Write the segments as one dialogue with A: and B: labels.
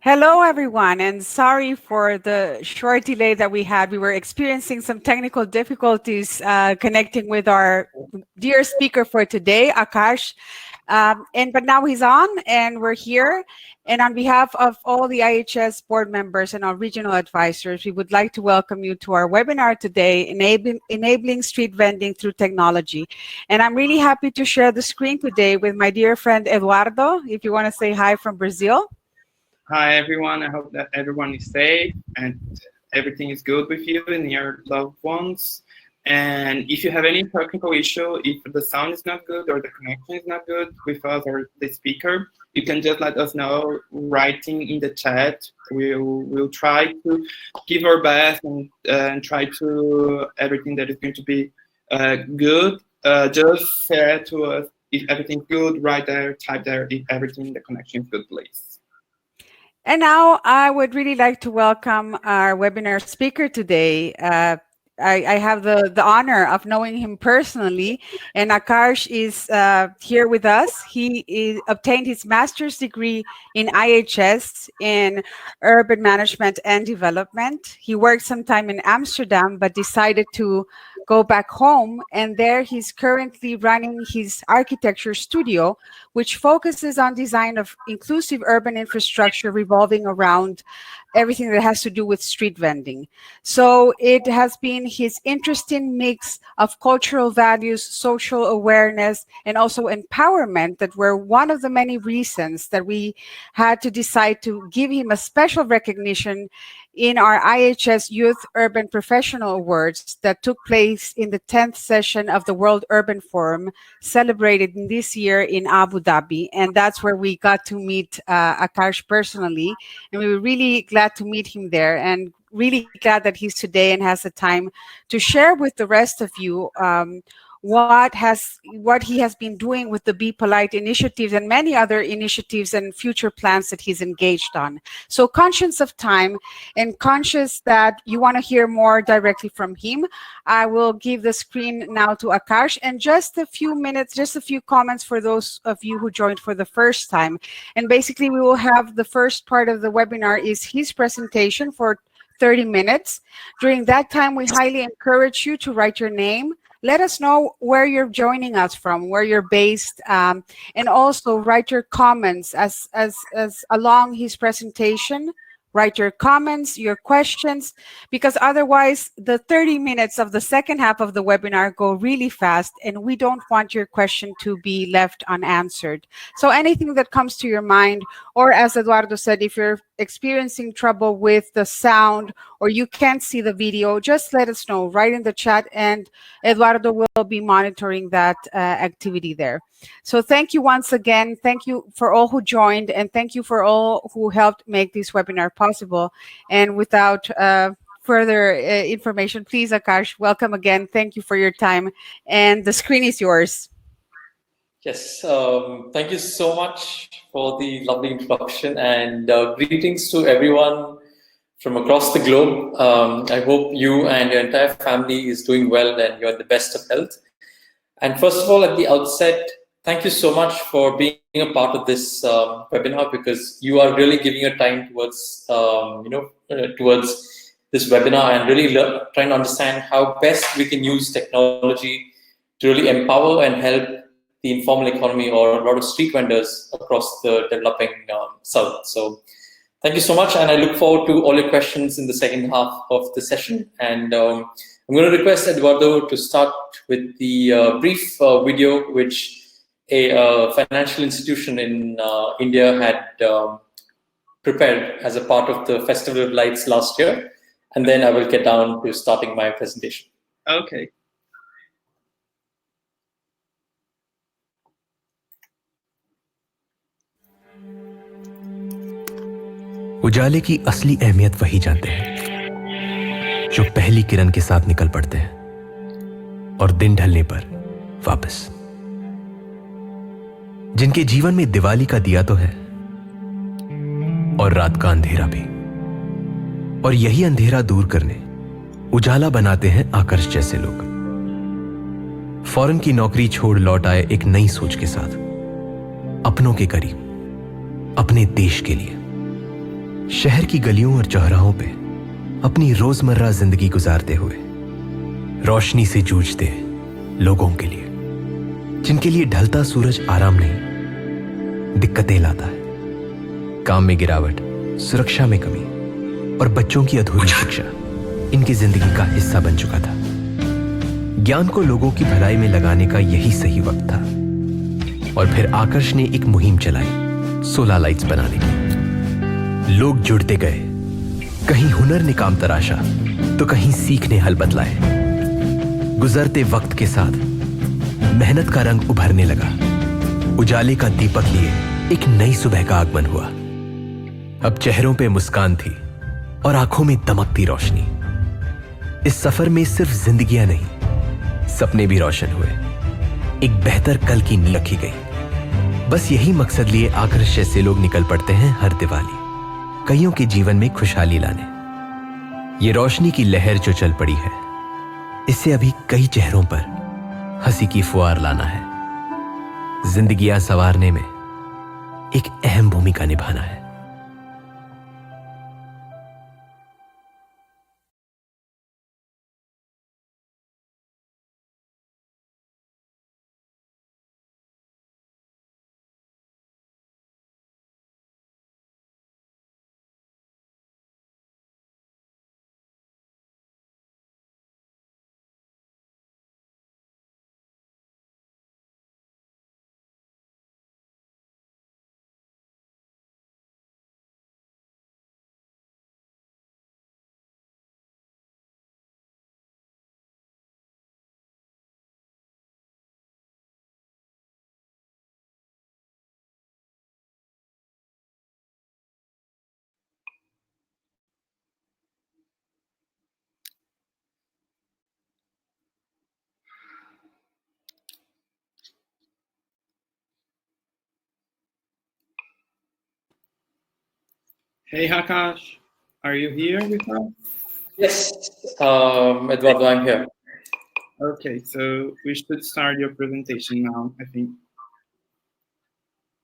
A: Hello, everyone, and sorry for the short delay that we had. We were experiencing some technical difficulties connecting with our dear speaker for today, Aakarsh. But now he's on, and we're here. And on behalf of all the IHS board members and our regional advisors, we would like to welcome you to our webinar today, Enabling Street Vending Through Technology. And I'm really happy to share the screen today with my dear friend Eduardo, if you want to say hi from Brazil.
B: Hi, everyone. I hope that everyone is safe and everything is good with you and your loved ones. And if you have any technical issue, if the sound is not good or the connection is not good with us or the speaker, you can just let us know writing in the chat. We'll try to give our best and try to everything that is going to be good. Just say to us if everything's good, write there, type there if everything, the connection is good, please.
A: And now I would really like to welcome our webinar speaker today. I have the honor of knowing him personally, and Aakarsh is here with us. He obtained his master's degree in IHS in urban management and development. He worked some time in Amsterdam, but decided to go back home, and there he's currently running his architecture studio, which focuses on design of inclusive urban infrastructure revolving around everything that has to do with street vending. So it has been his interesting mix of cultural values, social awareness, and also empowerment that were one of the many reasons that we had to decide to give him a special recognition in our IHS Youth Urban Professional Awards that took place in the 10th session of the World Urban Forum, celebrated this year in Abu Dhabi. And that's where we got to meet Aakarsh personally. And we were really glad to meet him there, and really glad that he's today and has the time to share with the rest of you what he has been doing with the Be Polite initiatives and many other initiatives and future plans that he's engaged on. So conscious of time and conscious that you want to hear more directly from him, I will give the screen now to Aakarsh, and just a few minutes, just a few comments for those of you who joined for the first time. And basically we will have the first part of the webinar is his presentation for 30 minutes. During that time, we highly encourage you to write your name. Let us know where you're joining us from, where you're based, and also write your comments as along his presentation. Write your comments, your questions, because otherwise the 30 minutes of the second half of the webinar go really fast, and we don't want your question to be left unanswered. So anything that comes to your mind, or as Eduardo said, if you're experiencing trouble with the sound or you can't see the video, just let us know, write in the chat, and Eduardo will be monitoring that activity there. So thank you once again. Thank you for all who joined, and thank you for all who helped make this webinar possible. And without further information, please, Aakarsh, welcome again. Thank you for your time, and the screen is yours.
C: Yes, thank you so much for the lovely introduction, and greetings to everyone from across the globe. I hope you and your entire family is doing well and you're in the best of health. And first of all, at the outset, thank you so much for being a part of this webinar, because you are really giving your time towards, towards this webinar, and really trying to understand how best we can use technology to really empower and help the informal economy or a lot of street vendors across the developing South. So thank you so much, and I look forward to all your questions in the second half of the session. And I'm going to request Eduardo to start with the brief video which a financial institution in India had prepared as a part of the Festival of Lights last year, and then I will get down to starting my presentation.
B: Okay.
D: उजाले की असली अहमियत वही जानते हैं जो पहली किरण के साथ निकल पड़ते हैं और दिन ढलने पर वापस, जिनके जीवन में दिवाली का दिया तो है और रात का अंधेरा भी, और यही अंधेरा दूर करने उजाला बनाते हैं आकर्ष जैसे लोग। फॉरेन की नौकरी छोड़ लौट आए एक नई सोच के साथ, अपनों के करीब, अपने देश के लिए। शहर की गलियों और चौराहों पे अपनी रोजमर्रा जिंदगी गुजारते हुए रोशनी से जूझते लोगों के लिए, जिनके लिए ढलता सूरज आराम नहीं, दिक्कतें लाता है। काम में गिरावट, सुरक्षा में कमी और बच्चों की अधूरी शिक्षा इनकी जिंदगी का हिस्सा बन चुका था। ज्ञान को लोगों की भलाई में लगाने का यही सही वक्त था। और फिर आकर्ष ने एक मुहिम चलाई, सोलर लाइट्स बनाने की। लोग जुड़ते गए, कहीं हुनर ने काम तराशा तो कहीं सीख ने हल बतलाए। गुजरते वक्त के साथ मेहनत का रंग उभरने लगा। उजाले का दीपक लिए एक नई सुबह का आगमन हुआ। अब चेहरों पे मुस्कान थी और आंखों में दमकती रोशनी। इस सफर में सिर्फ जिंदगियां नहीं, सपने भी रोशन हुए। एक बेहतर कल की नींव रखी गई। बस यही मकसद लिए आकर्ष जैसे लोग निकल पड़ते हैं हर दिवाली, कईयों के जीवन में खुशहाली लाने। ये रोशनी की लहर जो चल पड़ी है, इससे अभी कई चेहरों पर हंसी की फुहार लाना है। जिंदगियां संवारने में एक अहम भूमिका निभाना है।
B: Hey Hakash, are you here with us?
C: Yes, Eduardo, I'm here.
B: Okay, so we should start your presentation now, I think.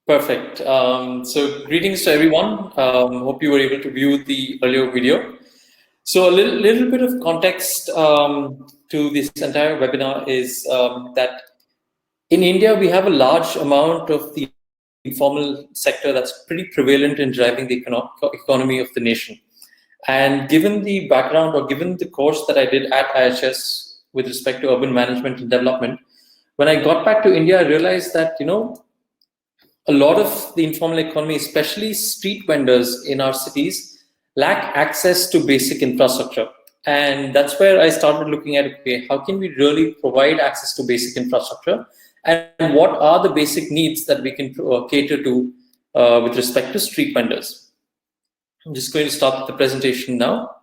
C: Perfect. So greetings to everyone. Hope you were able to view the earlier video. So a little bit of context to this entire webinar is that in India, we have a large amount of the informal sector that's pretty prevalent in driving the economy of the nation. And given the background or given the course that I did at IHS with respect to urban management and development, when I got back to India, I realized that, a lot of the informal economy, especially street vendors in our cities, lack access to basic infrastructure. And that's where I started looking at, okay, how can we really provide access to basic infrastructure? And what are the basic needs that we can cater to with respect to street vendors? I'm just going to start the presentation now.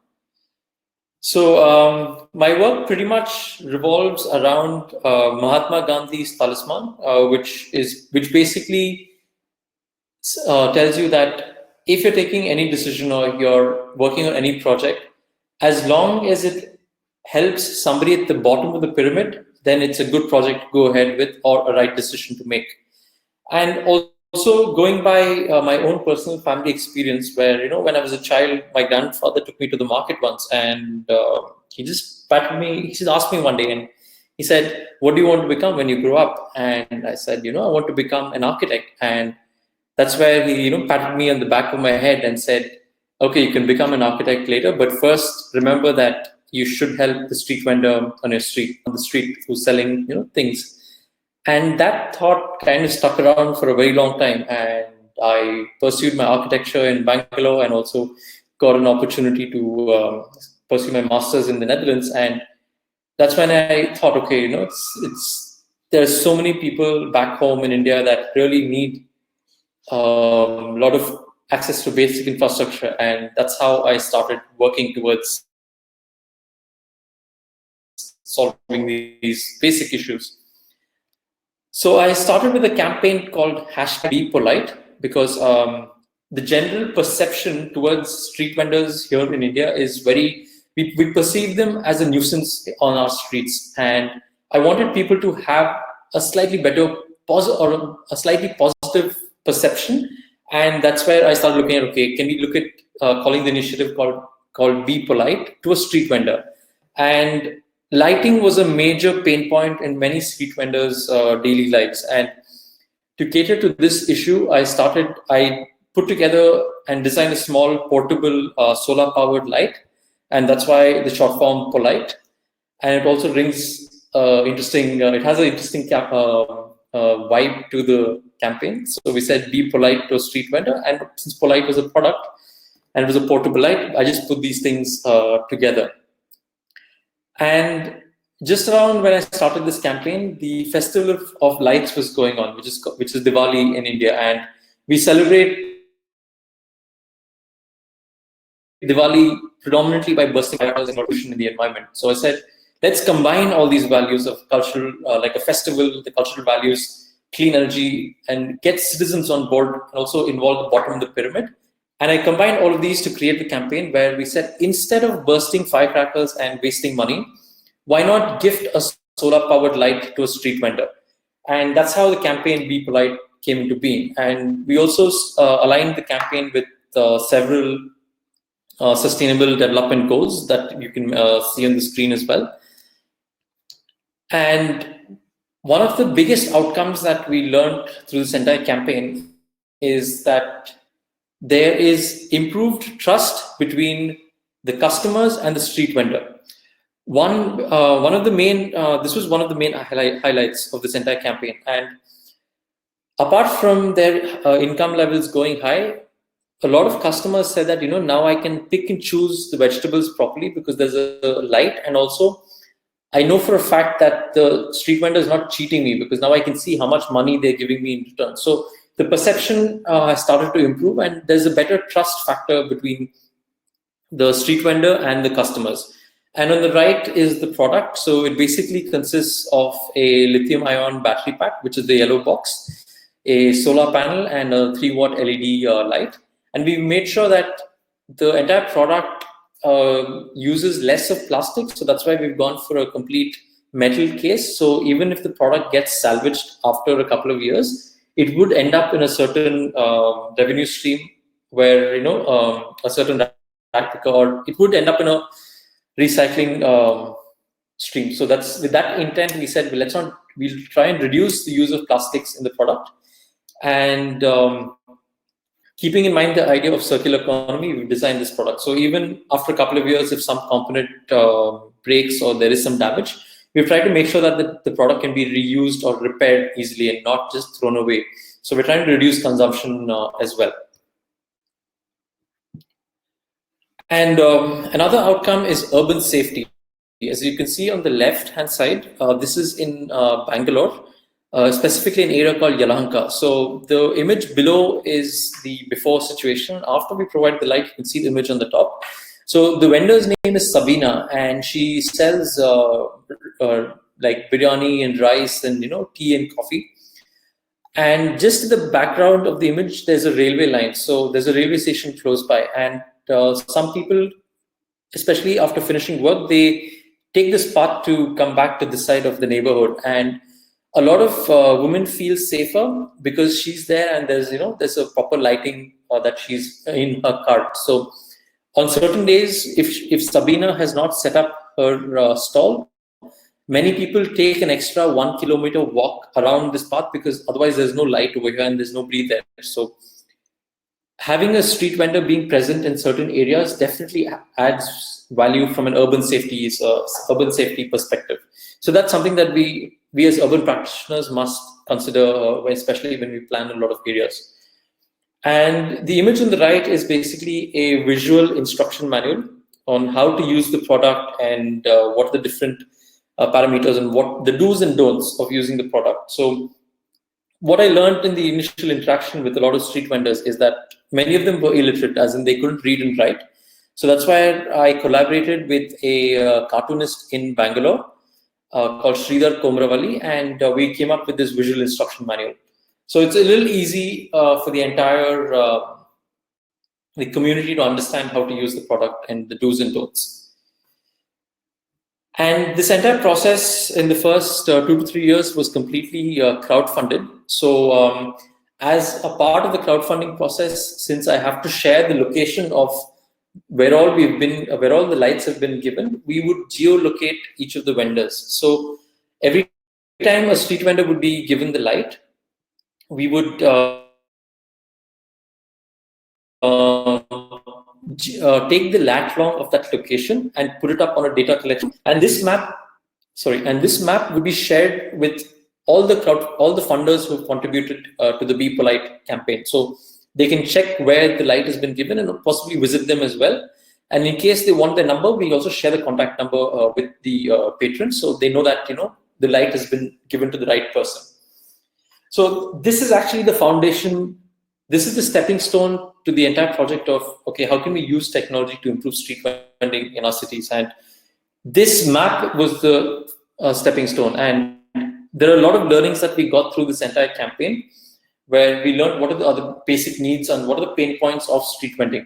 C: So my work pretty much revolves around Mahatma Gandhi's talisman, which basically tells you that if you're taking any decision or you're working on any project, as long as it helps somebody at the bottom of the pyramid, then it's a good project to go ahead with or a right decision to make. And also going by my own personal family experience where, when I was a child, my grandfather took me to the market once and he just patted me, he just asked me one day and he said, what do you want to become when you grow up? And I said, I want to become an architect. And that's where he, patted me on the back of my head and said, okay, you can become an architect later, but first remember that you should help the street vendor on the street who's selling, things. And that thought kind of stuck around for a very long time. And I pursued my architecture in Bangalore and also got an opportunity to pursue my master's in the Netherlands. And that's when I thought, okay, there's so many people back home in India that really need a lot of access to basic infrastructure. And that's how I started working towards solving these basic issues. So I started with a campaign called #BePolite because the general perception towards street vendors here in India is we perceive them as a nuisance on our streets. And I wanted people to have a slightly better or a slightly positive perception And that's where I started looking at, okay, can we look at calling the initiative called Be Polite to a street vendor? And lighting was a major pain point in many street vendors' daily lives. And to cater to this issue, I put together and designed a small portable solar-powered light, and that's why the short form Polite. And it also rings interesting. It has an interesting vibe to the campaign. So we said Be Polite to a street vendor, and since Polite was a product and it was a portable light, I just put these things together. And just around when I started this campaign, the Festival of Lights was going on, which is Diwali in India, and we celebrate Diwali predominantly by bursting fireworks and pollution in the environment. So I said, let's combine all these values of cultural, like a festival, the cultural values, clean energy, and get citizens on board, and also involve the bottom of the pyramid. And I combined all of these to create the campaign where we said, instead of bursting firecrackers and wasting money, why not gift a solar-powered light to a street vendor? And that's how the campaign Be Polite came into being. And we also aligned the campaign with several sustainable development goals that you can see on the screen as well. And one of the biggest outcomes that we learned through this entire campaign is that there is improved trust between the customers and the street vendor. This was one of the main highlights of this entire campaign. And apart from their income levels going high, a lot of customers said that, now I can pick and choose the vegetables properly because there's a light, and also I know for a fact that the street vendor is not cheating me because now I can see how much money they're giving me in return. So the perception has started to improve, and there's a better trust factor between the street vendor and the customers. And on the right is the product. So it basically consists of a lithium-ion battery pack, which is the yellow box, a solar panel, and a 3-watt LED light. And we made sure that the entire product uses less of plastic. So that's why we've gone for a complete metal case. So even if the product gets salvaged after a couple of years, it would end up in a certain revenue stream where, a certain replica, or it would end up in a recycling stream. So that's with that intent, we said, well, we'll try and reduce the use of plastics in the product. And keeping in mind the idea of circular economy, we've designed this product. So even after a couple of years, if some component breaks or there is some damage, we've tried to make sure that the product can be reused or repaired easily and not just thrown away. So we're trying to reduce consumption as well. And another outcome is urban safety. As you can see on the left-hand side, this is in Bangalore, specifically an area called Yelahanka. So the image below is the before situation. After we provide the light, you can see the image on the top. So the vendor's name is Sabina, and she sells like biryani and rice and tea and coffee. And just in the background of the image, there's a railway line. So there's a railway station close by, and some people, especially after finishing work, they take this path to come back to this side of the neighborhood. And a lot of women feel safer because she's there, and there's a proper lighting that she's in her cart. So on certain days, if Sabina has not set up her stall, many people take an extra 1 kilometer walk around this path because otherwise there's no light over here and there's nobody there. So having a street vendor being present in certain areas definitely adds value from an urban safety perspective. So that's something that we as urban practitioners must consider, especially when we plan a lot of areas. And the image on the right is basically a visual instruction manual on how to use the product and what are the different parameters and what the do's and don'ts of using the product. So what I learned in the initial interaction with a lot of street vendors is that many of them were illiterate, as in they couldn't read and write. So that's why I collaborated with a cartoonist in Bangalore called Sridhar Komravali, and we came up with this visual instruction manual. So it's a little easy for the entire the community to understand how to use the product and the do's and don'ts. And this entire process in the first 2 to 3 years was completely crowdfunded. So as a part of the crowdfunding process, since I have to share the location of where all the lights have been given, we would geolocate each of the vendors. So every time a street vendor would be given the light, we would take the lat long of that location and put it up on a data collection. And this map would be shared with all the funders who contributed to the Be Polite campaign. So they can check where the light has been given and possibly visit them as well. And in case they want their number, we also share the contact number with the patrons, so they know that the light has been given to the right person. So this is actually the foundation. This is the stepping stone to the entire project of, okay, how can we use technology to improve street vending in our cities? And this map was the stepping stone. And there are a lot of learnings that we got through this entire campaign, where we learned what are the other basic needs and what are the pain points of street vending.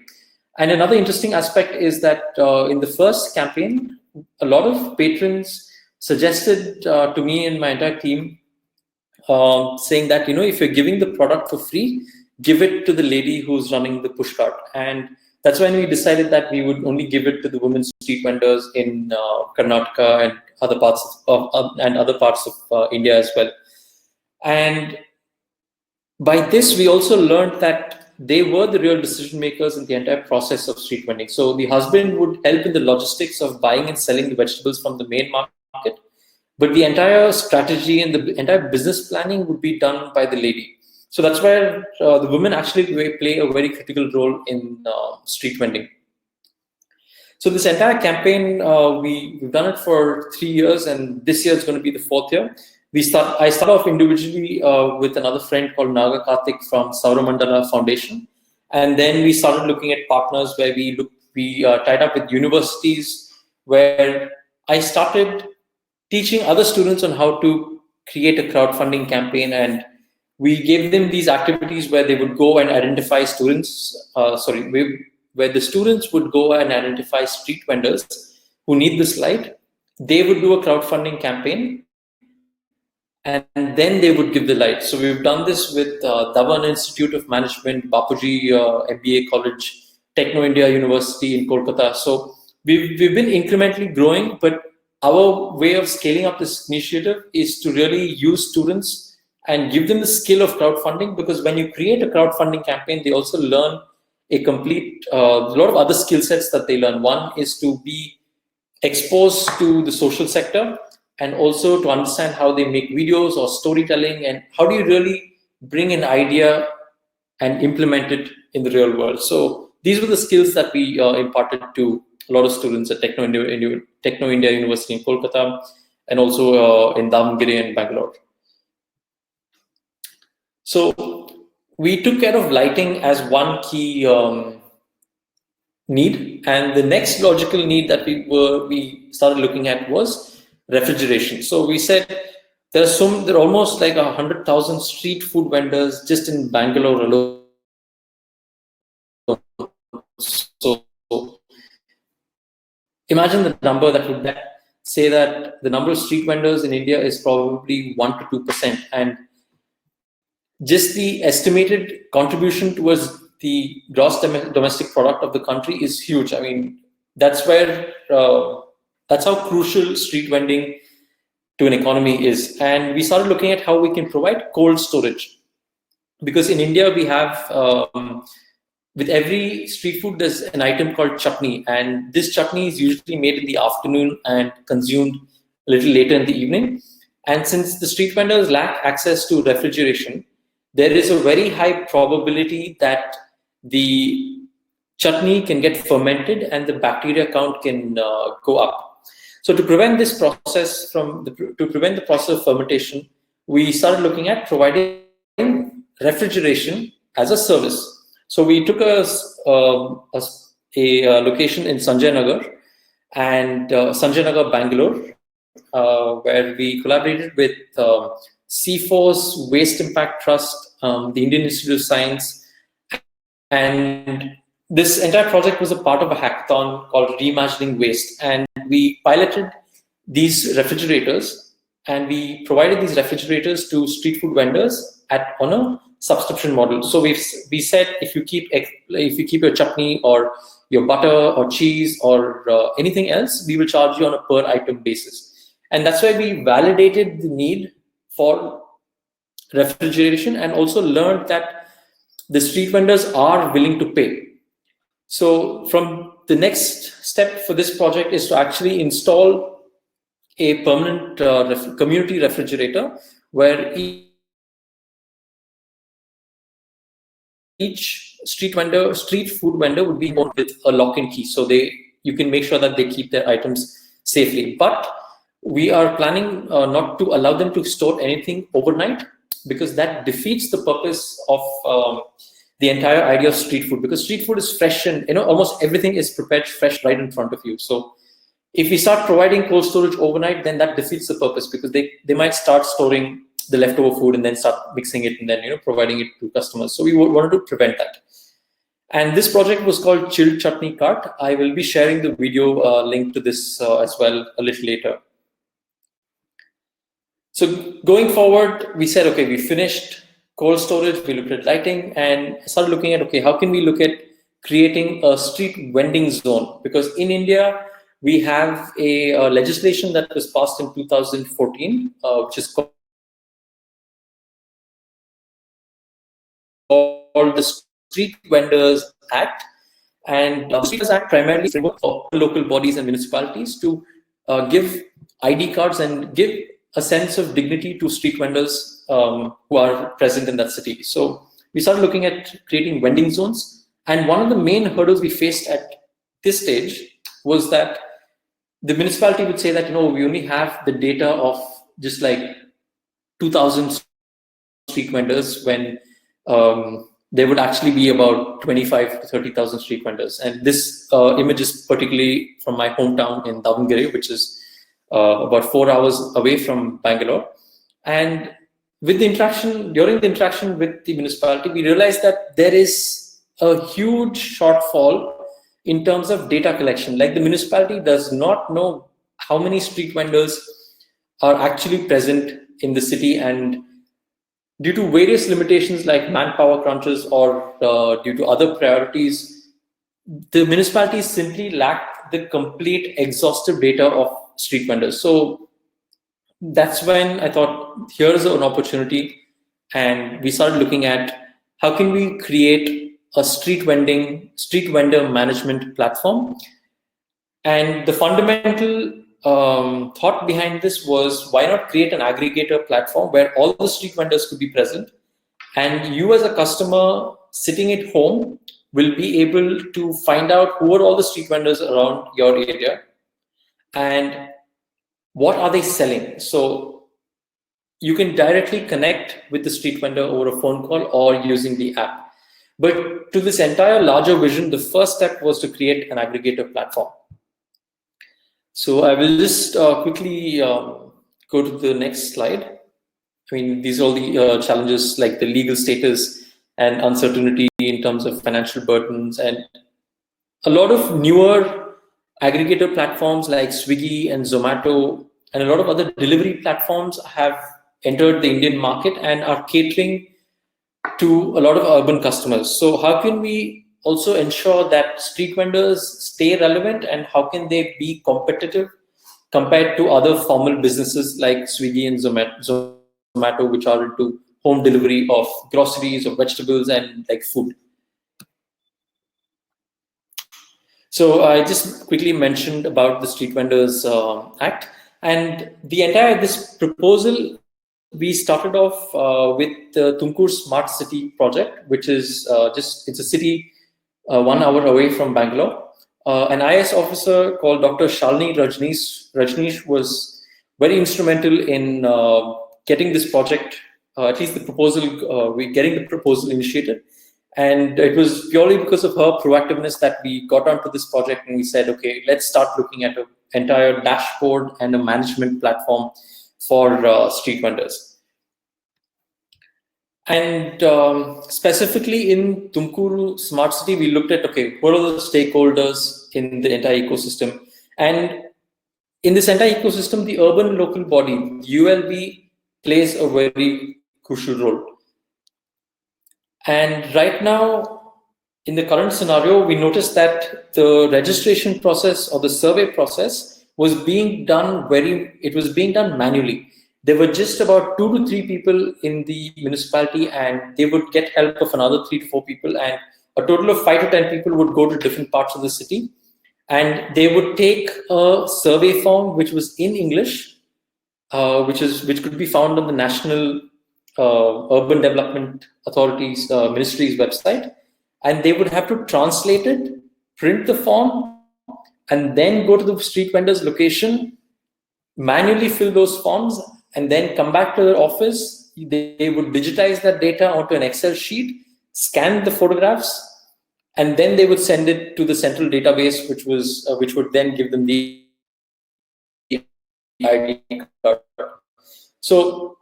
C: And another interesting aspect is that in the first campaign, a lot of patrons suggested to me and my entire team, saying that, if you're giving the product for free, give it to the lady who's running the push cart. And that's when we decided that we would only give it to the women street vendors in Karnataka and other parts of India as well. And by this, we also learned that they were the real decision makers in the entire process of street vending. So the husband would help in the logistics of buying and selling the vegetables from the main market, but the entire strategy and the entire business planning would be done by the lady. So that's where the women actually play a very critical role in street vending. So this entire campaign, we've done it for 3 years, and this year is going to be the 4th year. I started off individually with another friend called Naga Karthik from Sauramandala Foundation. And then we started looking at partners where we tied up with universities, where I started teaching other students on how to create a crowdfunding campaign. And we gave them these activities where they would go and identify where the students would go and identify street vendors who need this light. They would do a crowdfunding campaign, and then they would give the light. So we've done this with Dhawan Institute of Management, Bapuji MBA College, Techno India University in Kolkata. So we've been incrementally growing, but our way of scaling up this initiative is to really use students and give them the skill of crowdfunding, because when you create a crowdfunding campaign, they also learn a lot of other skill sets that they learn. One is to be exposed to the social sector, and also to understand how they make videos or storytelling, and how do you really bring an idea and implement it in the real world. So these were the skills that we imparted to a lot of students at Techno India University in Kolkata, and also in Davangere and Bangalore. So we took care of lighting as one key need, and the next logical need that we started looking at was refrigeration. So we said there are almost like 100,000 street food vendors just in Bangalore alone. So imagine the number that would say that the number of street vendors in India is probably 1 to 2%, and just the estimated contribution towards the gross domestic product of the country is huge. I mean, that's how crucial street vending to an economy is. And we started looking at how we can provide cold storage, because in India we have with every street food there's an item called chutney, and this chutney is usually made in the afternoon and consumed a little later in the evening. And since the street vendors lack access to refrigeration, there is a very high probability that the chutney can get fermented and the bacteria count can go up. So to prevent this process of fermentation, we started looking at providing refrigeration as a service. So we took a location in Sanjay Nagar and Sanjay Nagar, Bangalore, where we collaborated with C4's Waste Impact Trust, the Indian Institute of Science, and this entire project was a part of a hackathon called Reimagining Waste. And we piloted these refrigerators, and we provided these refrigerators to street food vendors on a subscription model. So we said if you keep your chutney or your butter or cheese or anything else, we will charge you on a per item basis. And that's why we validated the need for refrigeration and also learned that the street vendors are willing to pay. So from the next step for this project is to actually install a permanent community refrigerator where each street food vendor would be informed with a lock-in key, so you can make sure that they keep their items safely. But we are planning not to allow them to store anything overnight, because that defeats the purpose of the entire idea of street food, because street food is fresh and almost everything is prepared fresh right in front of you. So if we start providing cold storage overnight, then that defeats the purpose, because they might start storing the leftover food and then start mixing it and then providing it to customers. So we wanted to prevent that. And this project was called Chilled Chutney Cart. I will be sharing the video link to this as well a little later. So going forward, we said, okay, we finished cold storage, we looked at lighting, and started looking at, okay, how can we look at creating a street vending zone? Because in India, we have a legislation that was passed in 2014, which is called the Street Vendors Act. And the Street Vendors Act primarily for local bodies and municipalities to give ID cards and give a sense of dignity to street vendors who are present in that city. So we started looking at creating vending zones. And one of the main hurdles we faced at this stage was that the municipality would say that, we only have the data of just like 2,000 street vendors, when there would actually be about 25 to 30,000 street vendors. And this image is particularly from my hometown in Davangere, which is about 4 hours away from Bangalore. And during the interaction with the municipality, we realized that there is a huge shortfall in terms of data collection. Like, the municipality does not know how many street vendors are actually present in the city, and due to various limitations like manpower crunches or due to other priorities, the municipalities simply lack the complete exhaustive data of street vendors. So that's when I thought, here's an opportunity, and we started looking at how can we create a street vendor management platform. And the fundamental thought behind this was, why not create an aggregator platform where all the street vendors could be present, and you as a customer sitting at home will be able to find out who are all the street vendors around your area and what are they selling. So you can directly connect with the street vendor over a phone call or using the app. But to this entire larger vision, the first step was to create an aggregator platform. So I will just quickly go to the next slide. I mean, these are all the challenges, like the legal status and uncertainty in terms of financial burdens. And a lot of newer aggregator platforms like Swiggy and Zomato and a lot of other delivery platforms have entered the Indian market and are catering to a lot of urban customers. So how can we also ensure that street vendors stay relevant, and how can they be competitive compared to other formal businesses like Swiggy and Zomato, which are into home delivery of groceries or vegetables and like food? So I just quickly mentioned about the Street Vendors Act, and the entire this proposal, we started off with the Tumkur Smart City project, which is it's a city 1 hour away from Bangalore. An IS officer called Dr. Shalini Rajneesh was very instrumental in getting this project, at least the proposal, getting the proposal initiated. And it was purely because of her proactiveness that we got onto this project, and we said, okay, let's start looking at an entire dashboard and a management platform for street vendors. And specifically in Tumkuru Smart City, we looked at, okay, what are the stakeholders in the entire ecosystem? And in this entire ecosystem, the urban local body, ULB, plays a very crucial role. And right now, in the current scenario, we noticed that the registration process or the survey process was being done manually. There were just about 2 to 3 people in the municipality, and they would get help of another 3 to 4 people, and a total of 5 to 10 people would go to different parts of the city, and they would take a survey form which was in English, which could be found on the National Urban Development Authorities Ministry's website, and they would have to translate it, print the form, and then go to the street vendor's location, manually fill those forms, and then come back to their office. They would digitize that data onto an Excel sheet, scan the photographs, and then they would send it to the central database, which would then give them the ID card. So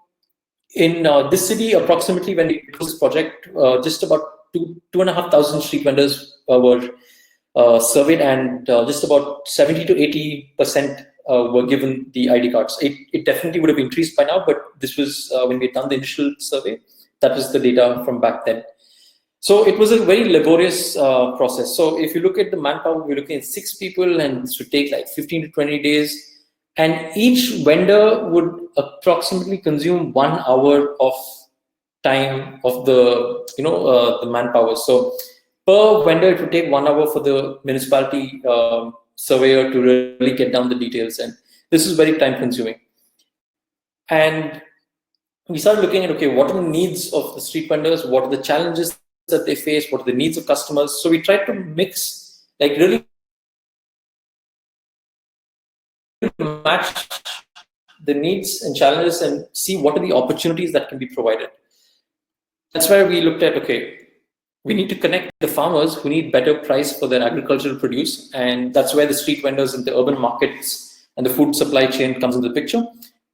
C: in this city, approximately when we did this project, just about 2,500 street vendors were surveyed, and just about 70 to 80% were given the ID cards. It definitely would have increased by now, but this was when we had done the initial survey. That was the data from back then. So it was a very laborious process. So if you look at the manpower, we're looking at 6 people, and this would take like 15 to 20 days. And each vendor would approximately consume 1 hour of time of the manpower. So per vendor, it would take 1 hour for the municipality surveyor to really get down the details, and this is very time consuming. And we started looking at, okay, what are the needs of the street vendors, what are the challenges that they face, what are the needs of customers. So we tried to mix, like really match the needs and challenges and see what are the opportunities that can be provided. That's why we looked at, okay, we need to connect the farmers who need better price for their agricultural produce, and that's where the street vendors and the urban markets and the food supply chain comes into the picture.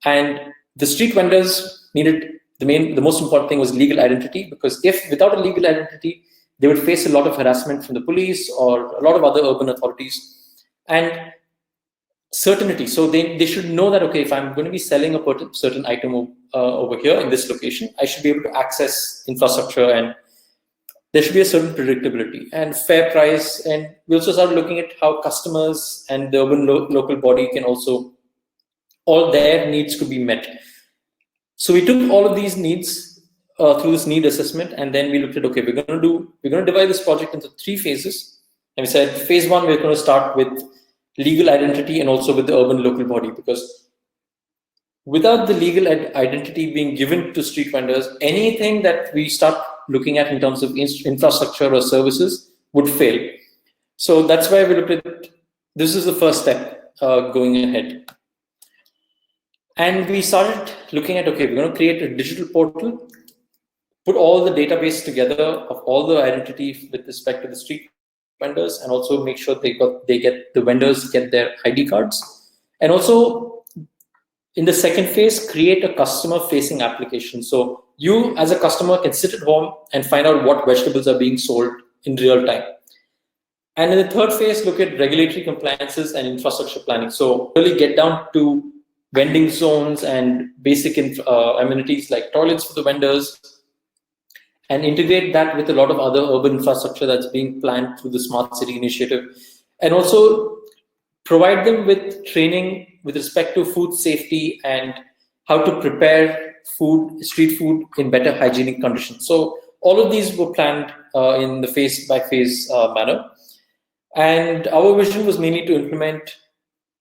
C: And the street vendors needed the most important thing was legal identity, because if without a legal identity, they would face a lot of harassment from the police or a lot of other urban authorities. And certainty, so they should know that, okay, if I'm going to be selling a certain item over here in this location, I should be able to access infrastructure, and there should be a certain predictability and fair price. And we also started looking at how customers and the urban local body can also, all their needs could be met. So we took all of these needs through this need assessment, and then we looked at, okay, we're going to divide this project into 3 phases. And we said, phase 1, we're going to start with legal identity and also with the urban local body, because without the legal identity being given to street vendors, anything that we start looking at in terms of infrastructure or services would fail. So that's why we looked at, this is the first step going ahead. And we started looking at, okay, we're going to create a digital portal, put all the database together of all the identity with respect to the street vendors, and also make sure the vendors get their ID cards. And also in the second phase, create a customer facing application. So you as a customer can sit at home and find out what vegetables are being sold in real time. And in the third phase, look at regulatory compliances and infrastructure planning. So really get down to vending zones and basic amenities like toilets for the vendors, and integrate that with a lot of other urban infrastructure that's being planned through the Smart City initiative. And also provide them with training with respect to food safety and how to prepare street food in better hygienic conditions. So all of these were planned in the phase by phase manner. And our vision was mainly to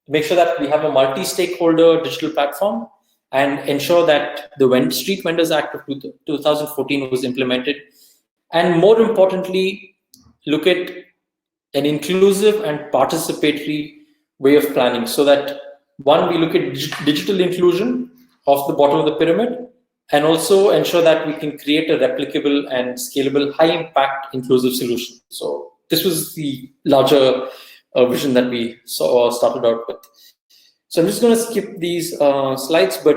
C: make sure that we have a multi-stakeholder digital platform, and ensure that the Street Vendors Act of 2014 was implemented. And more importantly, look at an inclusive and participatory way of planning, so that one, we look at digital inclusion of the bottom of the pyramid, and also ensure that we can create a replicable and scalable, high impact inclusive solution. So this was the larger vision that we started out with. So I'm just going to skip these slides, but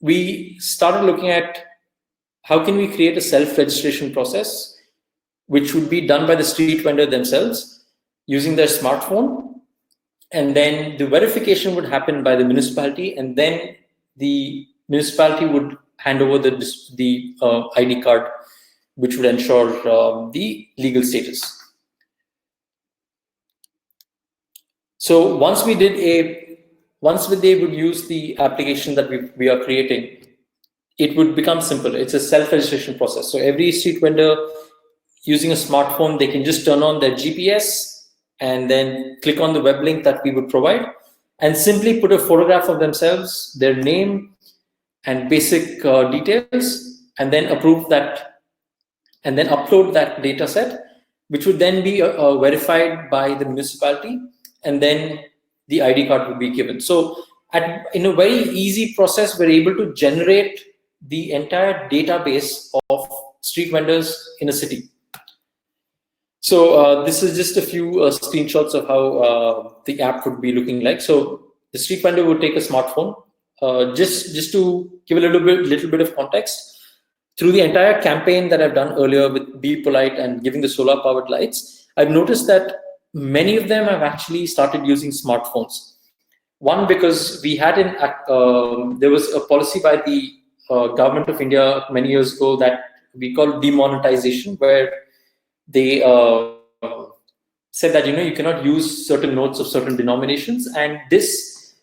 C: we started looking at how can we create a self-registration process, which would be done by the street vendor themselves using their smartphone. And then the verification would happen by the municipality, and then the municipality would hand over the ID card which would ensure the legal status. So once they would use the application that we are creating, it would become simple. It's a self-registration process. So every street vendor using a smartphone, they can just turn on their GPS and then click on the web link that we would provide and simply put a photograph of themselves, their name and basic details, and then approve that, and then upload that data set, which would then be verified by the municipality, and then the ID card would be given. So in a very easy process, we're able to generate the entire database of street vendors in a city. So this is just a few screenshots of how the app would be looking like. So the street vendor would take a smartphone. Just to give a little bit of context, through the entire campaign that I've done earlier with Be Polite and giving the solar powered lights, I've noticed that many of them have actually started using smartphones. One, because we had there was a policy by the government of India many years ago that we call demonetization, where they said that you cannot use certain notes of certain denominations, and this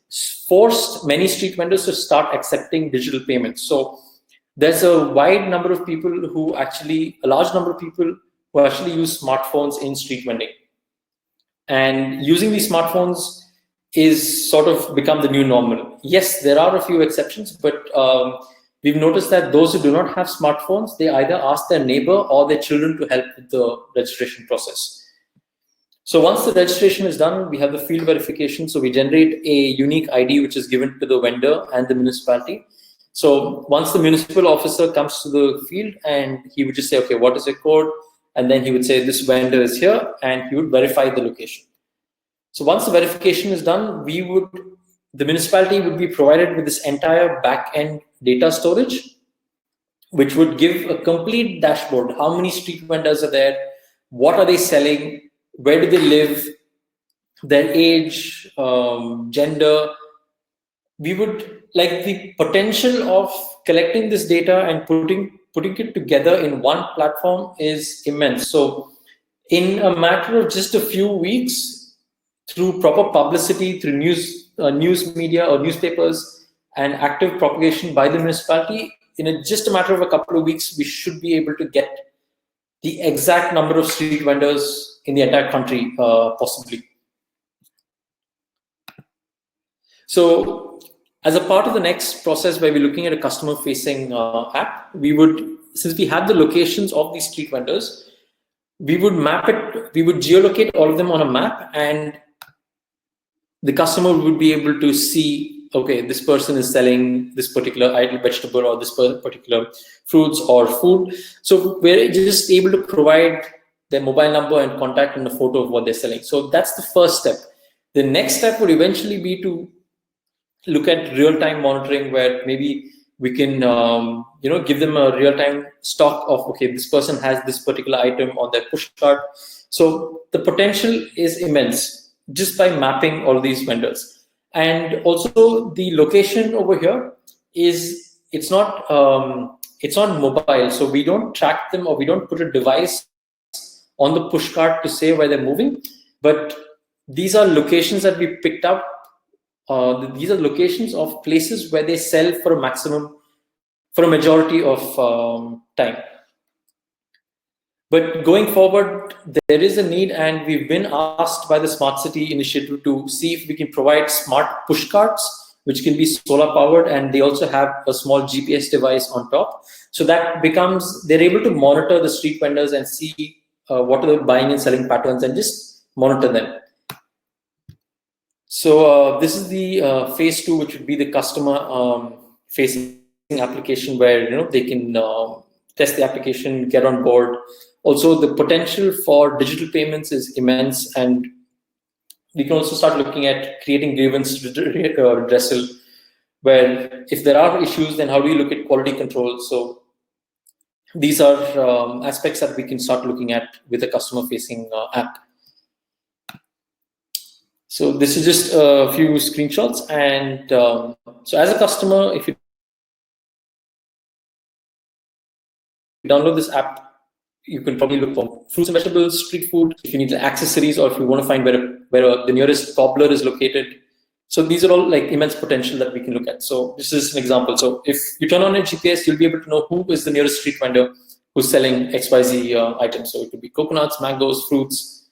C: forced many street vendors to start accepting digital payments. So there's a large number of people who actually use smartphones in street vending, and using these smartphones is sort of become the new normal. Yes, there are a few exceptions, but we've noticed that those who do not have smartphones, they either ask their neighbor or their children to help with the registration process. So once the registration is done, we have the field verification. So we generate a unique ID, which is given to the vendor and the municipality. So once the municipal officer comes to the field, and he would just say, okay, what is your code? And then he would say, this vendor is here, and he would verify the location. So once the verification is done, the municipality would be provided with this entire back-end data storage, which would give a complete dashboard. How many street vendors are there? What are they selling? Where do they live? Their age, gender. We would like the potential of collecting this data and putting it together in one platform is immense. So in a matter of just a few weeks, through proper publicity, through news media or newspapers, and active propagation by the municipality, in just a matter of a couple of weeks, we should be able to get the exact number of street vendors in the entire country, possibly. So as a part of the next process where we're looking at a customer-facing app, since we have the locations of these street vendors, we would geolocate all of them on a map, and the customer would be able to see, okay, this person is selling this particular idle vegetable or this particular fruits or food. So we're just able to provide their mobile number and contact and a photo of what they're selling. So that's the first step. The next step would eventually be to look at real-time monitoring, where maybe we can give them a real-time stock of, okay, this person has this particular item on their push cart. So the potential is immense just by mapping all these vendors. And also the location over here it's not mobile, so we don't track them, or we don't put a device on the push cart to say where they're moving, but these are locations that we picked up. These are locations of places where they sell for a majority of time. But going forward, there is a need, and we've been asked by the Smart City Initiative to see if we can provide smart push carts, which can be solar powered, and they also have a small GPS device on top. So that they're able to monitor the street vendors and see what are the buying and selling patterns, and just monitor them. So this is the phase 2, which would be the customer facing application, where they can test the application, get on board. Also, the potential for digital payments is immense, and we can also start looking at creating grievance redressal, where if there are issues, then how do we look at quality control? So these are aspects that we can start looking at with a customer-facing app. So this is just a few screenshots, and so as a customer, if you download this app you can probably look for fruits and vegetables, street food, if you need accessories, or if you want to find where the nearest cobbler is located. So these are all like immense potential that we can look at. So this is an example. So if you turn on a GPS, you'll be able to know who is the nearest street vendor who's selling XYZ items. So it could be coconuts, mangoes, fruits.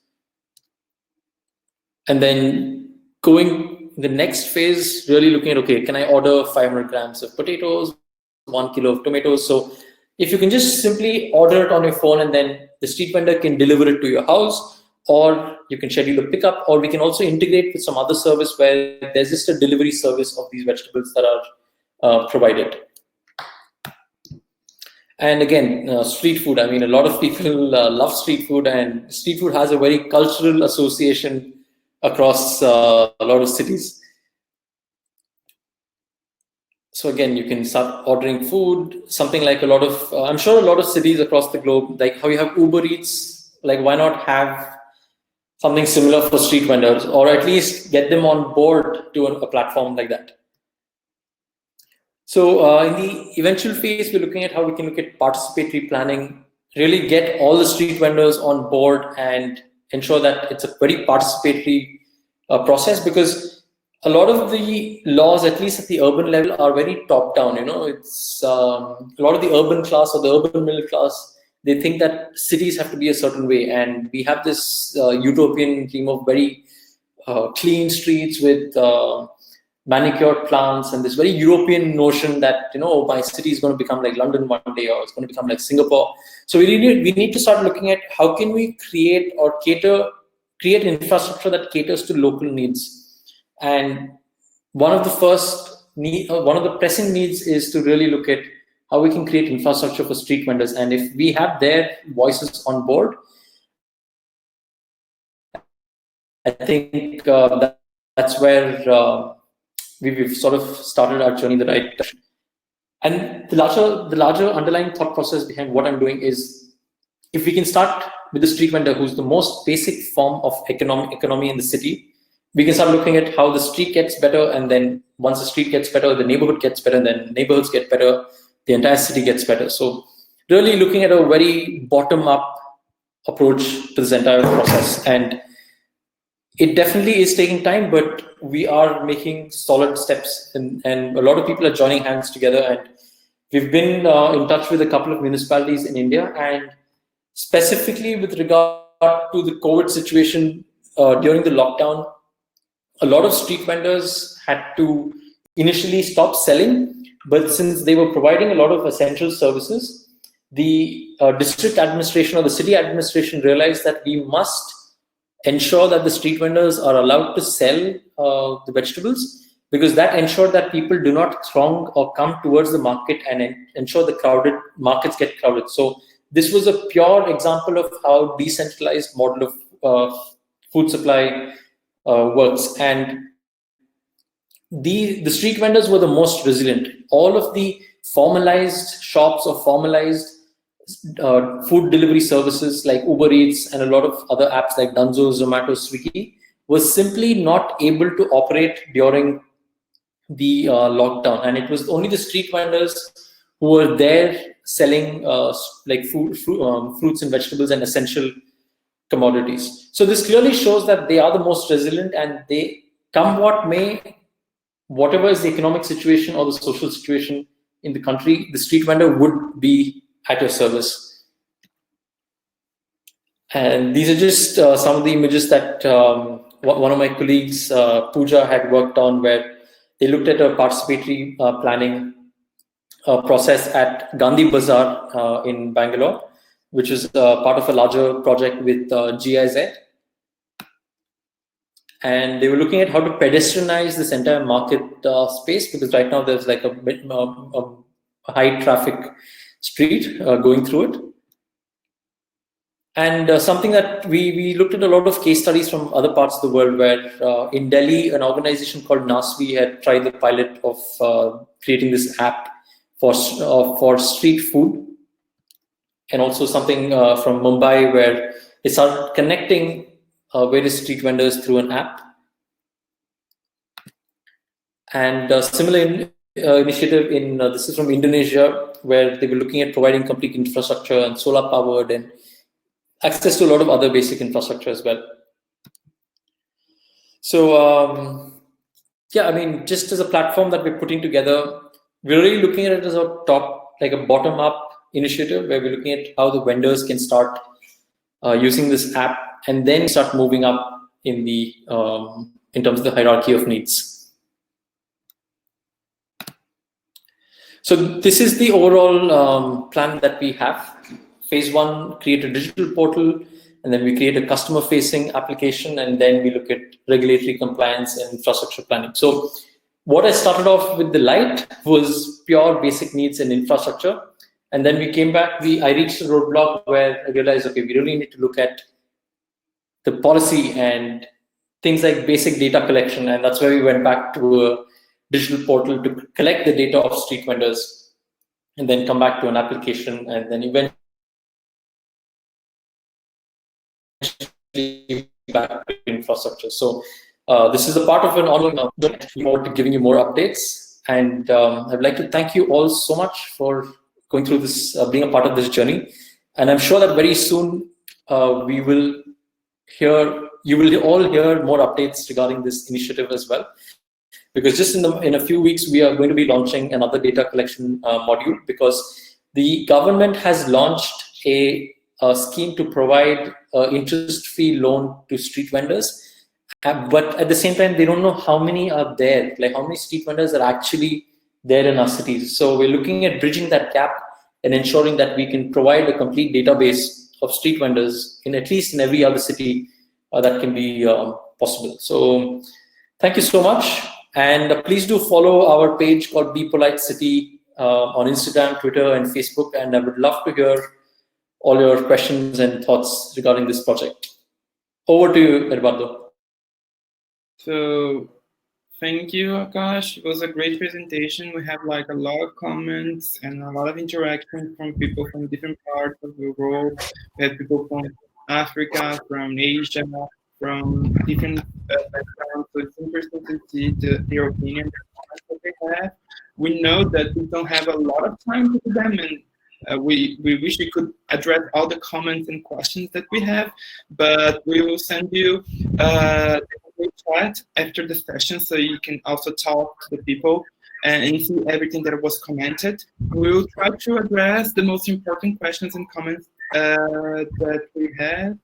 C: And then going the next phase, really looking at, okay, can I order 500 grams of potatoes, 1 kilo of tomatoes? So if you can just simply order it on your phone, and then the street vendor can deliver it to your house, or you can schedule a pickup, or we can also integrate with some other service where there's just a delivery service of these vegetables that are provided. And again, street food. I mean, a lot of people love street food, and street food has a very cultural association across a lot of cities. So again, you can start ordering food, something like a lot of, I'm sure a lot of cities across the globe, like how you have Uber Eats, like why not have something similar for street vendors, or at least get them on board to a platform like that. So in the eventual phase, we're looking at how we can look at participatory planning, really get all the street vendors on board and ensure that it's a very participatory process, because a lot of the laws, at least at the urban level, are very top down. You know, it's a lot of the urban class or the urban middle class, they think that cities have to be a certain way, and we have this utopian dream of very clean streets with manicured plants, and this very European notion that, you know, my city is going to become like London one day, or it's going to become like Singapore. So we need to start looking at how can we create infrastructure that caters to local needs. And one of the pressing needs is to really look at how we can create infrastructure for street vendors. And if we have their voices on board, I think that's where we've sort of started our journey in the right direction. And the larger underlying thought process behind what I'm doing is, if we can start with the street vendor, who's the most basic form of economy in the city, we can start looking at how the street gets better, and then once the street gets better, the neighborhood gets better, and then neighborhoods get better, the entire city gets better. So really looking at a very bottom-up approach to this entire process. And it definitely is taking time, but we are making solid steps, and a lot of people are joining hands together. And we've been in touch with a couple of municipalities in India, and specifically with regard to the COVID situation during the lockdown, a lot of street vendors had to initially stop selling, but since they were providing a lot of essential services, the district administration or the city administration realized that we must ensure that the street vendors are allowed to sell the vegetables, because that ensured that people do not throng or come towards the market and ensure the crowded markets get crowded. So this was a pure example of how decentralized model of food supply works. And the street vendors were the most resilient. All of the formalized shops or formalized food delivery services like Uber Eats and a lot of other apps like Dunzo, Zomato, Swiggy was simply not able to operate during the lockdown. And it was only the street vendors who were there selling like fruits and vegetables and essential commodities. So this clearly shows that they are the most resilient, and they, come what may, whatever is the economic situation or the social situation in the country, the street vendor would be at your service. And these are just some of the images that one of my colleagues, Pooja, had worked on, where they looked at a participatory planning process at Gandhi Bazaar in Bangalore, which is part of a larger project with GIZ. And they were looking at how to pedestrianize this entire market space, because right now there's like a high traffic street going through it. And something that we looked at a lot of case studies from other parts of the world, where in Delhi, an organization called Nasvi had tried the pilot of creating this app for street food. And also something from Mumbai, where they started connecting various street vendors through an app. And similar initiative in this is from Indonesia, where they were looking at providing complete infrastructure and solar powered and access to a lot of other basic infrastructure as well. So yeah, I mean, just as a platform that we're putting together, we're really looking at it as a bottom up initiative where we're looking at how the vendors can start using this app and then start moving up in the in terms of the hierarchy of needs. So this is the overall plan that we have. Phase 1, create a digital portal, and then we create a customer-facing application, and then we look at regulatory compliance and infrastructure planning. So what I started off with the light was pure basic needs and infrastructure. And then we came back, I reached a roadblock where I realized, okay, we really need to look at the policy and things like basic data collection. And that's where we went back to a digital portal to collect the data of street vendors and then come back to an application and then eventually back to infrastructure. So this is a part of an ongoing journey, giving you more updates. And I'd like to thank you all so much for going through this, being a part of this journey. And I'm sure that very soon you will all hear more updates regarding this initiative as well. Because just in a few weeks, we are going to be launching another data collection module, because the government has launched a scheme to provide interest-free loan to street vendors. But at the same time, they don't know how many are there, like how many street vendors are actually there in our cities. So we're looking at bridging that gap and ensuring that we can provide a complete database of street vendors in at least in every other city that can be possible. So thank you so much. And please do follow our page called Be Polite City on Instagram, Twitter, and Facebook. And I would love to hear all your questions and thoughts regarding this project. Over to you, Eduardo.
B: So thank you, Aakarsh. It was a great presentation. We have like a lot of comments and a lot of interaction from people from different parts of the world. We have people from Africa, from Asia, from different backgrounds. So it's interesting to see their opinion, their comments that they have. We know that we don't have a lot of time to do them, and we wish we could address all the comments and questions that we have, but we will send you the chat after the session so you can also talk to the people and see everything that was commented. We will try to address the most important questions and comments that we have.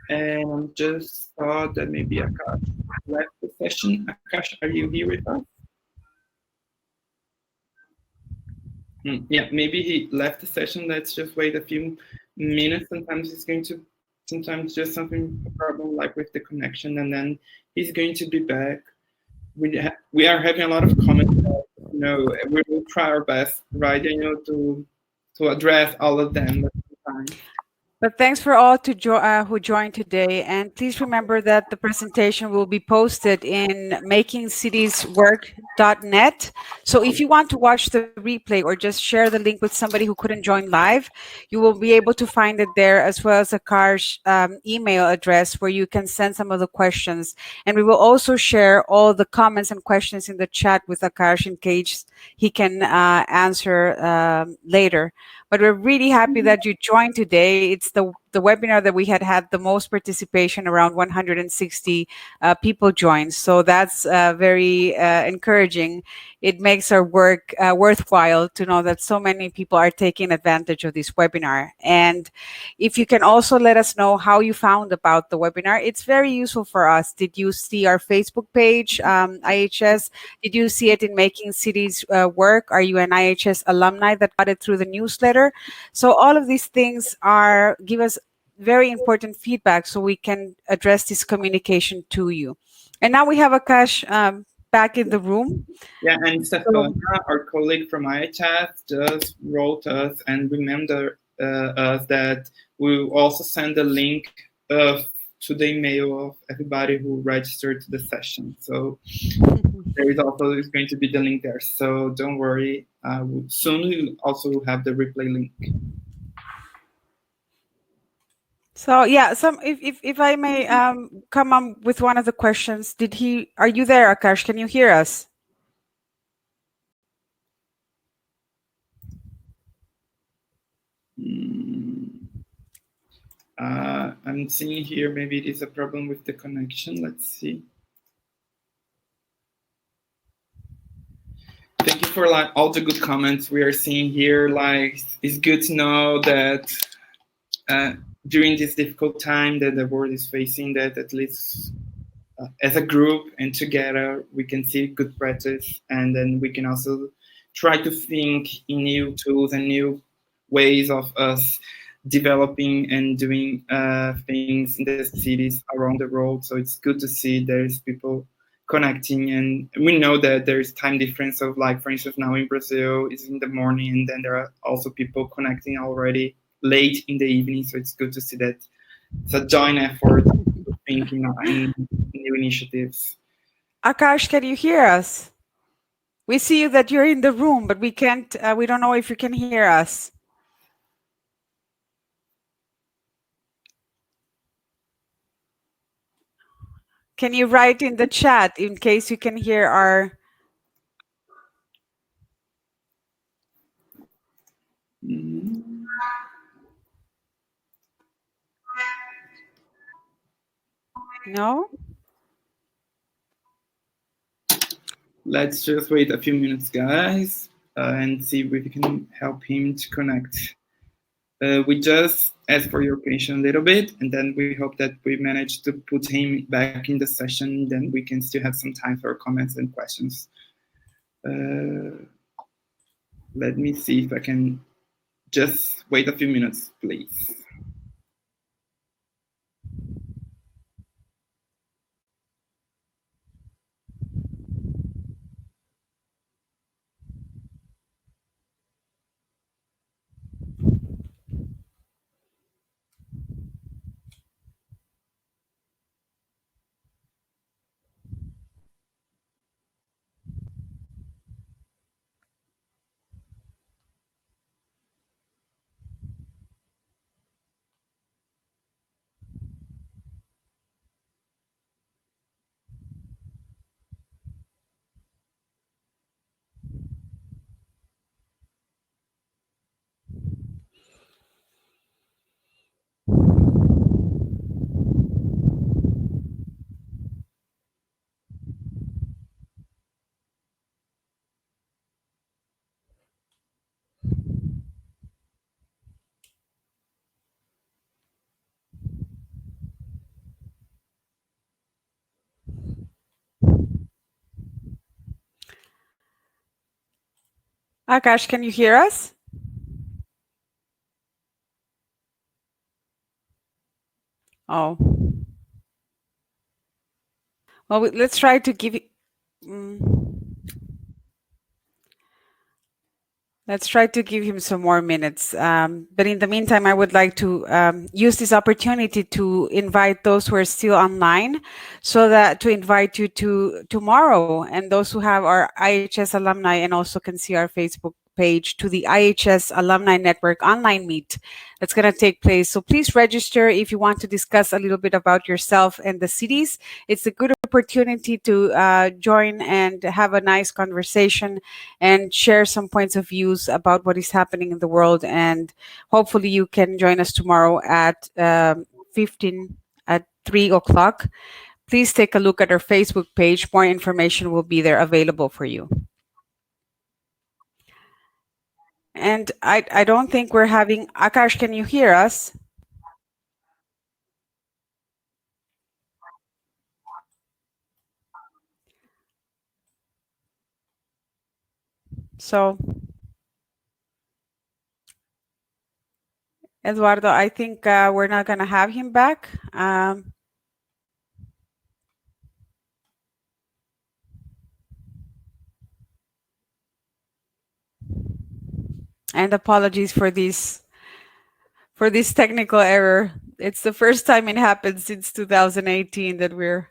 B: And just thought that maybe Aakarsh left the session. Aakarsh, are you here with us? Yeah, maybe he left the session. Let's just wait a few minutes. Sometimes just something problem like with the connection, and then he's going to be back. We are having a lot of comments. We will try our best, right? To address all of them at the time.
A: But thanks for all who joined today. And please remember that the presentation will be posted in makingcitieswork.net. So if you want to watch the replay or just share the link with somebody who couldn't join live, you will be able to find it there, as well as Aakarsh's email address where you can send some of the questions. And we will also share all the comments and questions in the chat with Aakarsh in case he can answer later. But we're really happy that you joined today. It's the webinar that we had the most participation, around 160 people joined. So that's very encouraging. It makes our work worthwhile to know that so many people are taking advantage of this webinar. And if you can also let us know how you found about the webinar, it's very useful for us. Did you see our Facebook page, IHS? Did you see it in Making Cities Work? Are you an IHS alumni that got it through the newsletter? So all of these things give us very important feedback so we can address this communication to you. And now we have Aakarsh back in the room.
B: Yeah, and Stefana, our colleague from IHS, just wrote us and remember us that we'll also send a link to the email of everybody who registered to the session. So there is also going to be the link there. So don't worry. Soon we'll also have the replay link.
A: So yeah, if I may come on with one of the questions, are you there, Aakarsh? Can you hear us?
B: I'm seeing here, maybe it is a problem with the connection. Let's see. Thank you for like all the good comments we are seeing here. Like, it's good to know that during this difficult time that the world is facing, that at least as a group and together we can see good practice, and then we can also try to think in new tools and new ways of us developing and doing things in the cities around the world. So it's good to see there's people connecting, and we know that there's time difference of, like, for instance, now in Brazil it's in the morning, and then there are also people connecting already late in the evening. So it's good to see that it's a joint effort to think in new initiatives.
A: Aakarsh, can you hear us? We see you that you're in the room, but we can't. We don't know if you can hear us. Can you write in the chat in case you can hear our... No?
B: Let's just wait a few minutes, guys, and see if we can help him to connect. We just ask for your patience a little bit, and then we hope that we manage to put him back in the session. Then we can still have some time for comments and questions. Let me see if I can just wait a few minutes, please.
A: Aakarsh, can you hear us? Oh. Well, let's try to give you... Let's try to give him some more minutes. But in the meantime, I would like to use this opportunity to invite those who are still online, so that to invite you to tomorrow, and those who have our IHS alumni and also can see our Facebook page, to the IHS Alumni Network online meet that's going to take place. So please register if you want to discuss a little bit about yourself and the cities. It's a good opportunity to join and have a nice conversation and share some points of views about what is happening in the world. And hopefully you can join us tomorrow at 3 o'clock. Please take a look at our Facebook page. More information will be there available for you. And I don't think we're having... Aakarsh, can you hear us? So, Eduardo, I think we're not going to have him back. And apologies for this technical error. It's the first time it happened since 2018 that we're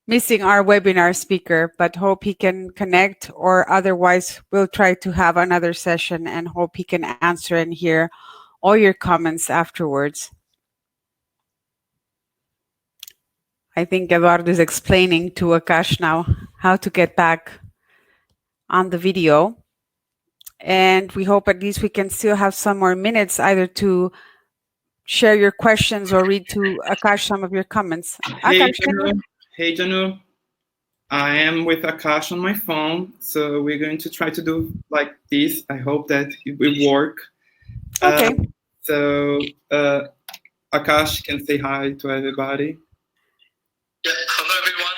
A: missing our webinar speaker, but hope he can connect, or otherwise we'll try to have another session and hope he can answer and hear all your comments afterwards. I think Eduardo is explaining to Aakarsh now how to get back on the video. And we hope at least we can still have some more minutes, either to share your questions or read to Aakarsh some of your comments.
B: Hey,
A: Aakarsh, can you?
B: Yanu. Hey, Yanu. I am with Aakarsh on my phone, so we're going to try to do like this. I hope that it will work.
A: Okay.
B: So, Aakarsh can say hi to everybody.
E: Yeah, hello everyone.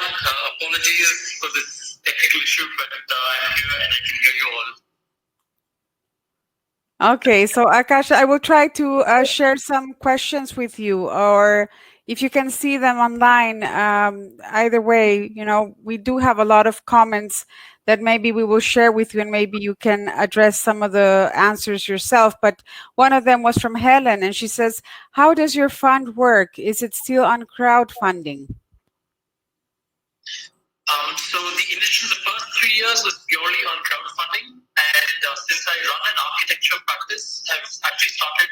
E: Apologies for this technical issue, but I'm here and I can hear you all.
A: Okay, so Aakarsh, I will try to share some questions with you, or if you can see them online. Either way, you know, we do have a lot of comments that maybe we will share with you, and maybe you can address some of the answers yourself. But one of them was from Helen, and she says, "How does your fund work? Is it still on crowdfunding?"
E: So the first 3 years was purely on crowdfunding, and since I run an architecture practice, I've actually started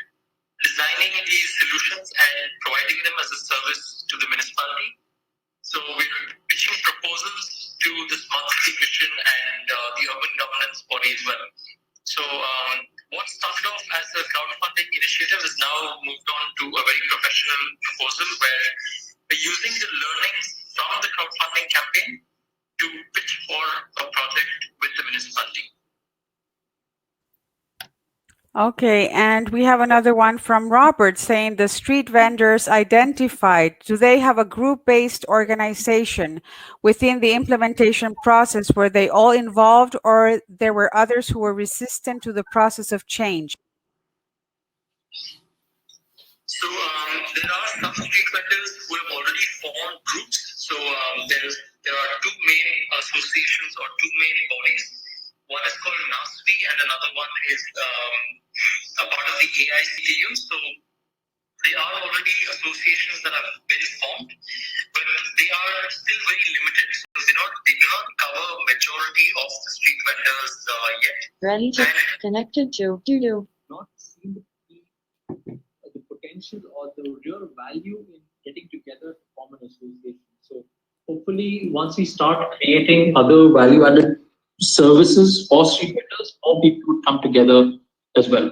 E: designing these solutions and providing them as a service to the municipality. So we're pitching proposals to the smart city mission and the urban governance body as well. So what started off as a crowdfunding initiative is now moved on to a very professional proposal where we're using the learnings from the crowdfunding campaign to pitch for a project with the municipality.
A: Okay, and we have another one from Robert saying the street vendors identified, do they have a group-based organization within the implementation process? Were they all involved, or there were others who were resistant to the process of change?
E: So there are some street vendors who have already formed groups. So there are two main associations or two main bodies. One is called NASVI and another one is a part of the AICTU. So they are already associations that have been formed, but they are still very limited. So they do not cover majority of the street vendors yet.
F: Ready to connected to doo-doo.
C: Not seen the potential or the real value in getting together to form an association. So hopefully once we start creating other value-added services for street vendors, more people would come together as well.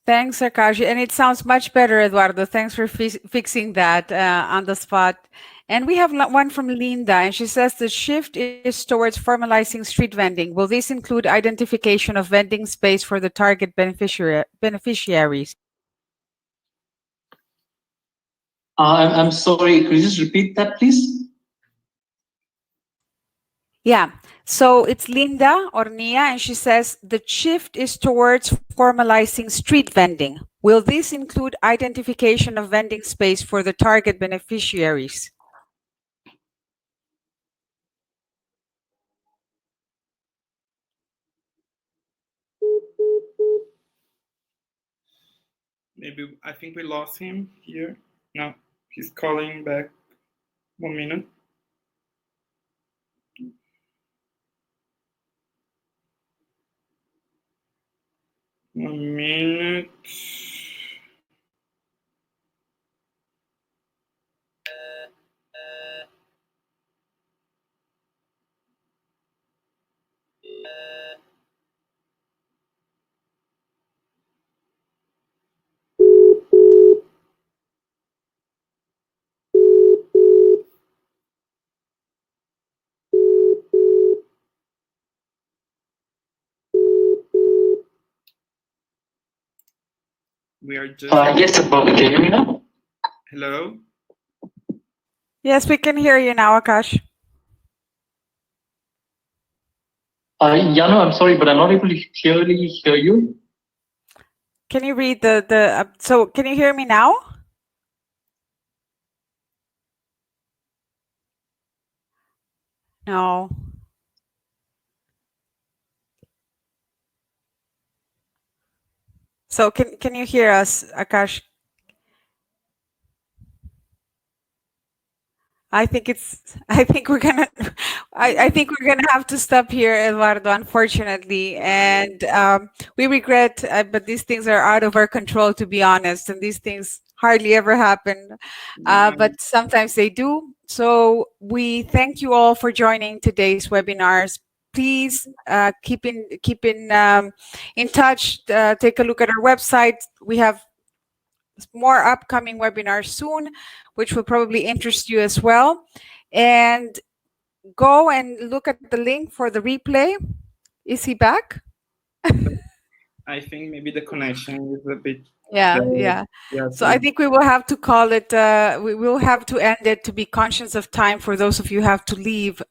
A: Thanks, Aakarsh. And it sounds much better, Eduardo. Thanks for fixing that on the spot. And we have one from Linda, and she says the shift is towards formalizing street vending. Will this include identification of vending space for the target beneficiaries?
C: I'm sorry, could you just repeat that, please?
A: Yeah, so it's Linda Ornia, and she says the shift is towards formalizing street vending. Will this include identification of vending space for the target beneficiaries?
B: Maybe I think we lost him here. No, he's calling back. 1 minute. One minute. We are just.
C: Yes, Eduardo, can you hear me now?
B: Hello?
A: Yes, we can hear you now, Aakarsh.
C: Yanu, I'm sorry, but I'm not able to clearly hear you.
A: Can you read so can you hear me now? No. So can you hear us, Aakarsh? I think we're gonna have to stop here, Eduardo, unfortunately. And we regret, but these things are out of our control, to be honest, and these things hardly ever happen. But sometimes they do. So we thank you all for joining today's webinars. please keep in touch. Take a look at our website. We have more upcoming webinars soon, which will probably interest you as well. And go and look at the link for the replay. Is he back?
B: I think maybe the connection is a bit.
A: Yeah. So I think we will have to call it. We will have to end it to be conscious of time for those of you who have to leave.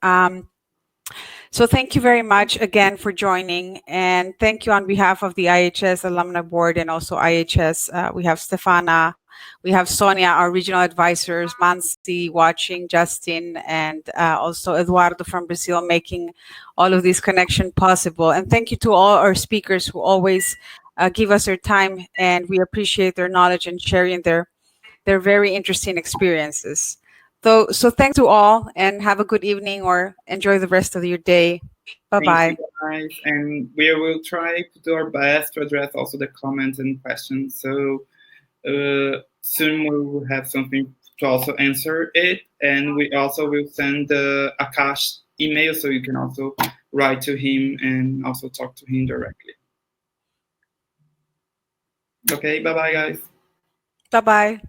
A: So thank you very much again for joining, and thank you on behalf of the IHS Alumni Board and also IHS. We have Stefana, we have Sonia, our regional advisors, Mansi watching, Justin, and also Eduardo from Brazil making all of this connection possible. And thank you to all our speakers who always give us their time, and we appreciate their knowledge and sharing their very interesting experiences. So thanks to all, and have a good evening or enjoy the rest of your day. Bye-bye.
B: Thank you, guys. And we will try to do our best to address also the comments and questions. So soon we will have something to also answer it. And we also will send the Aakarsh email, so you can also write to him and also talk to him directly. Okay, bye-bye, guys.
A: Bye-bye.